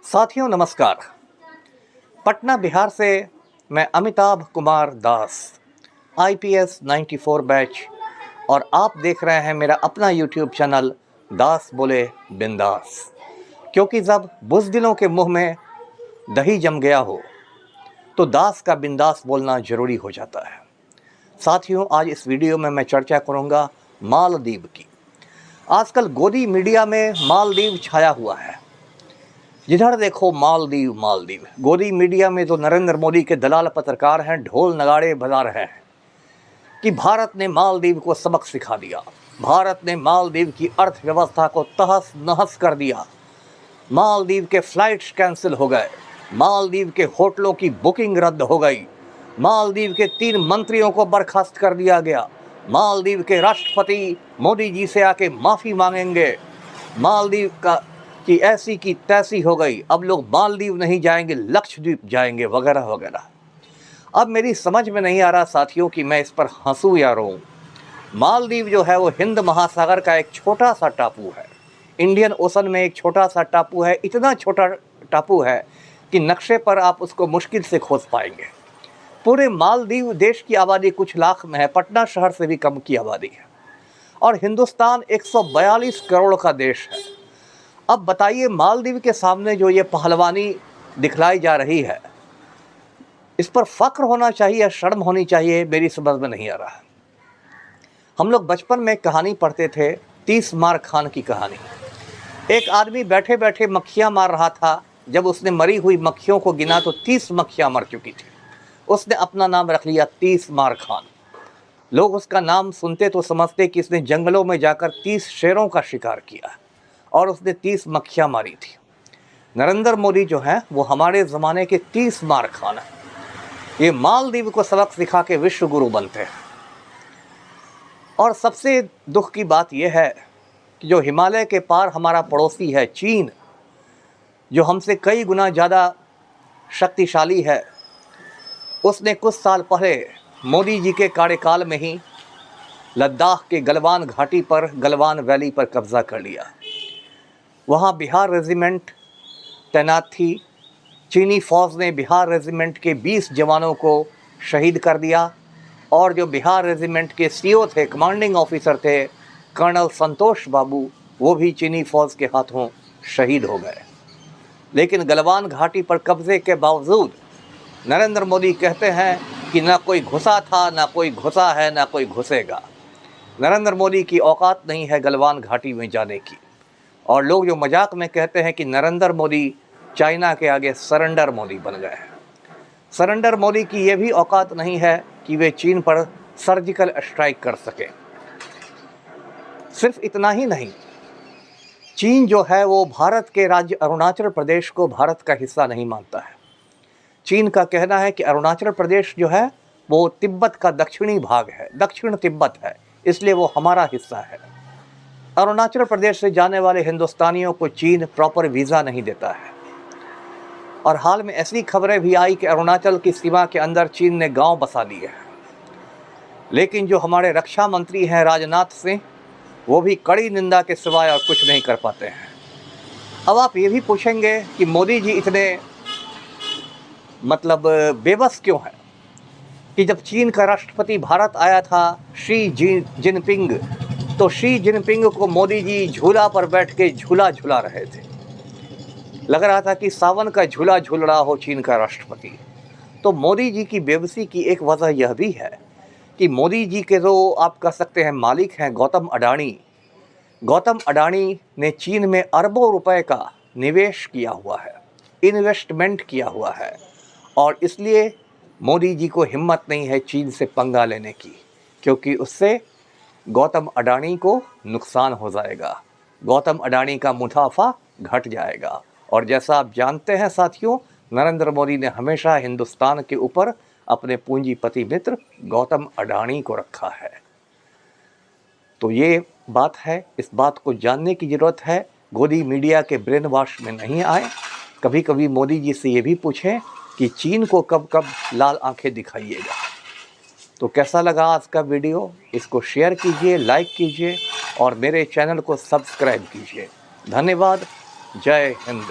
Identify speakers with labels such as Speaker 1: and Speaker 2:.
Speaker 1: साथियों नमस्कार। पटना बिहार से मैं अमिताभ कुमार दास, IPS 94 बैच, और आप देख रहे हैं मेरा अपना YouTube चैनल दास बोले बिंदास। क्योंकि जब बुज़दिलों के मुंह में दही जम गया हो तो दास का बिंदास बोलना ज़रूरी हो जाता है। साथियों, आज इस वीडियो में मैं चर्चा करूंगा मालदीव की। आजकल गोदी मीडिया में मालदीव छाया हुआ है। जिधर देखो मालदीव मालदीव। गोदी मीडिया में जो नरेंद्र मोदी के दलाल पत्रकार हैं, ढोल नगाड़े बजा रहे हैं कि भारत ने मालदीव को सबक सिखा दिया, भारत ने मालदीव की अर्थव्यवस्था को तहस नहस कर दिया, मालदीव के फ्लाइट्स कैंसिल हो गए, मालदीव के होटलों की बुकिंग रद्द हो गई, मालदीव के 3 मंत्रियों को बर्खास्त कर दिया गया, मालदीव के राष्ट्रपति मोदी जी से आके माफ़ी मांगेंगे, मालदीव की ऐसी की तैसी हो गई, अब लोग मालदीव नहीं जाएंगे, लक्षद्वीप जाएंगे, वगैरह वगैरह। अब मेरी समझ में नहीं आ रहा साथियों कि मैं इस पर हंसूं या रोऊं। मालदीव जो है वो हिंद महासागर का एक छोटा सा टापू है, इंडियन ओशन में एक छोटा सा टापू है। इतना छोटा टापू है कि नक्शे पर आप उसको मुश्किल से खोज पाएंगे। पूरे मालदीव देश की आबादी कुछ लाख में है, पटना शहर से भी कम की आबादी है, और हिंदुस्तान 142 करोड़ का देश है। अब बताइए, मालदीव के सामने जो ये पहलवानी दिखलाई जा रही है, इस पर फख्र होना चाहिए या शर्म होनी चाहिए, मेरी समझ में नहीं आ रहा है। हम लोग बचपन में कहानी पढ़ते थे, 30 मार खान की कहानी। एक आदमी बैठे बैठे मक्खियाँ मार रहा था। जब उसने मरी हुई मक्खियों को गिना तो 30 मक्खियाँ मर चुकी थी। उसने अपना नाम रख लिया 30 मार खान। लोग उसका नाम सुनते तो समझते कि इसने जंगलों में जाकर 30 शेरों का शिकार किया और उसने 30 मक्खियाँ मारी थी। नरेंद्र मोदी जो हैं वो हमारे ज़माने के 30 मार खान हैं। ये मालदीव को सबक सिखा के विश्व गुरु बनते हैं। और सबसे दुख की बात यह है कि जो हिमालय के पार हमारा पड़ोसी है चीन, जो हमसे कई गुना ज़्यादा शक्तिशाली है, उसने कुछ साल पहले मोदी जी के कार्यकाल में ही लद्दाख के गलवान घाटी पर, गलवान वैली पर कब्ज़ा कर लिया। वहाँ बिहार रेजिमेंट तैनात थी। चीनी फ़ौज ने बिहार रेजिमेंट के 20 जवानों को शहीद कर दिया, और जो बिहार रेजिमेंट के CO थे, कमांडिंग ऑफिसर थे, कर्नल संतोष बाबू, वो भी चीनी फ़ौज के हाथों शहीद हो गए। लेकिन गलवान घाटी पर कब्ज़े के बावजूद नरेंद्र मोदी कहते हैं कि ना कोई घुसा था, ना कोई घुसा है, ना कोई घुसेगा। नरेंद्र मोदी की औकात नहीं है गलवान घाटी में जाने की। और लोग जो मजाक में कहते हैं कि नरेंद्र मोदी चाइना के आगे सरेंडर मोदी बन गए हैं। सरेंडर मोदी की ये भी औकात नहीं है कि वे चीन पर सर्जिकल स्ट्राइक कर सके। सिर्फ इतना ही नहीं, चीन जो है वो भारत के राज्य अरुणाचल प्रदेश को भारत का हिस्सा नहीं मानता है। चीन का कहना है कि अरुणाचल प्रदेश जो है वो तिब्बत का दक्षिणी भाग है, दक्षिण तिब्बत है, इसलिए वो हमारा हिस्सा है। अरुणाचल प्रदेश से जाने वाले हिंदुस्तानियों को चीन प्रॉपर वीज़ा नहीं देता है। और हाल में ऐसी खबरें भी आई कि अरुणाचल की सीमा के अंदर चीन ने गांव बसा लिए हैं। लेकिन जो हमारे रक्षा मंत्री हैं राजनाथ सिंह, वो भी कड़ी निंदा के सिवाय और कुछ नहीं कर पाते हैं। अब आप ये भी पूछेंगे कि मोदी जी इतने बेबस क्यों हैं कि जब चीन का राष्ट्रपति भारत आया था शी जिनपिंग, तो शी जिनपिंग को मोदी जी झूला पर बैठ के झूला झूला रहे थे। लग रहा था कि सावन का झूला झूल रहा हो चीन का राष्ट्रपति। तो मोदी जी की बेबसी की एक वजह यह भी है कि मोदी जी के जो आप कह सकते हैं मालिक हैं गौतम अडानी ने चीन में अरबों रुपए का निवेश किया हुआ है, इन्वेस्टमेंट किया हुआ है, और इसलिए मोदी जी को हिम्मत नहीं है चीन से पंगा लेने की, क्योंकि उससे गौतम अडानी को नुकसान हो जाएगा, गौतम अडानी का मुनाफा घट जाएगा। और जैसा आप जानते हैं साथियों, नरेंद्र मोदी ने हमेशा हिंदुस्तान के ऊपर अपने पूंजीपति मित्र गौतम अडानी को रखा है। तो ये बात है, इस बात को जानने की ज़रूरत है। गोदी मीडिया के ब्रेन वॉश में नहीं आए। कभी कभी मोदी जी से ये भी पूछें कि चीन को कब कब लाल आंखें दिखाइएगा। तो कैसा लगा आज का वीडियो? इसको शेयर कीजिए, लाइक कीजिए और मेरे चैनल को सब्सक्राइब कीजिए। धन्यवाद। जय हिंद।